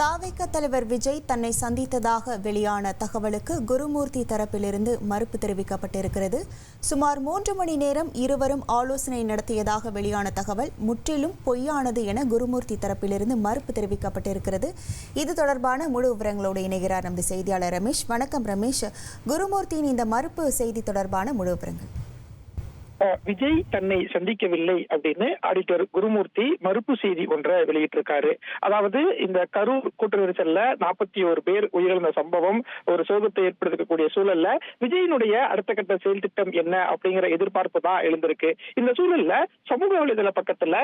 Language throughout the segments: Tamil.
தாவேக தலைவர் விஜய் தன்னை சந்தித்ததாக வெளியான தகவலுக்கு குருமூர்த்தி தரப்பிலிருந்து மறுப்பு தெரிவிக்கப்பட்டிருக்கிறது. சுமார் 3 மணி நேரம் இருவரும் ஆலோசனை நடத்தியதாக வெளியான தகவல் முற்றிலும் பொய்யானது என குருமூர்த்தி தரப்பிலிருந்து மறுப்பு தெரிவிக்கப்பட்டிருக்கிறது. இது தொடர்பான முழு விவரங்களோடு இணைகிறார் நமது செய்தியாளர் ரமேஷ். வணக்கம் ரமேஷ். குருமூர்த்தியின் இந்த மறுப்பு செய்தி தொடர்பான முழு விவரங்கள். விஜய் தன்னை சந்திக்கவில்லை அப்படின்னு ஆடிட்டர் குருமூர்த்தி மறுப்பு செய்தி ஒன்றை வெளியிட்டிருக்காரு. அதாவது இந்த கரூர் கூட்ட நெரிசல்ல 41 பேர் உயிரிழந்த சம்பவம் ஒரு சோகத்தை ஏற்படுத்தக்கூடிய சூழல்ல விஜயினுடைய அடுத்த கட்ட செயல் திட்டம் என்ன அப்படிங்கிற எதிர்பார்ப்பு தான் எழுந்திருக்கு. இந்த சூழல்ல சமூக வலைதள பக்கத்துல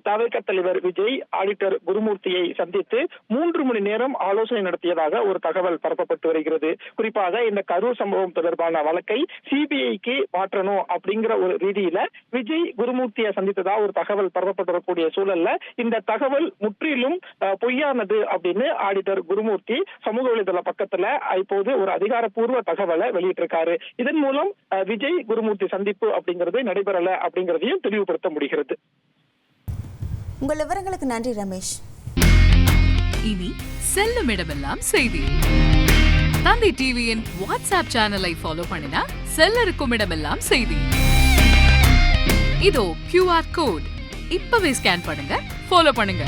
தாவேக தலைவர் விஜய் ஆடிட்டர் குருமூர்த்தியை சந்தித்து 3 மணி நேரம் ஆலோசனை நடத்தியதாக ஒரு தகவல் பரப்பப்பட்டு வருகிறது. குறிப்பாக இந்த கரூர் சம்பவம் தொடர்பான வழக்கை சிபிஐக்கு மாற்றணும் அப்படிங்கிற ஒரு ரீதியில விஜய் குருமூர்த்தியை சந்தித்ததா ஒரு தகவல் பரப்பப்பட்டு வரக்கூடிய சூழல்ல இந்த தகவல் முற்றிலும் பொய்யானது அப்படின்னு ஆடிட்டர் குருமூர்த்தி சமூக வலைதள பக்கத்துல இப்போது ஒரு அதிகாரப்பூர்வ தகவலை வெளியிட்டிருக்காரு. இதன் மூலம் விஜய் குருமூர்த்தி சந்திப்பு அப்படிங்கிறது நடைபெறல அப்படிங்கிறதையும் தெளிவுபடுத்த முடிகிறது. உங்கள் விவரங்களுக்கு நன்றி ரமேஷ். இனி செல்லும் இடமெல்லாம் செய்தி. தந்தி டிவியின் வாட்ஸ்அப் சேனலை ஃபாலோ பண்ணினா செல்ல இருக்கும் இடமெல்லாம் செய்தி. இதோ QR கோட் இப்பவே ஸ்கேன் பண்ணுங்க, ஃபாலோ பண்ணுங்க.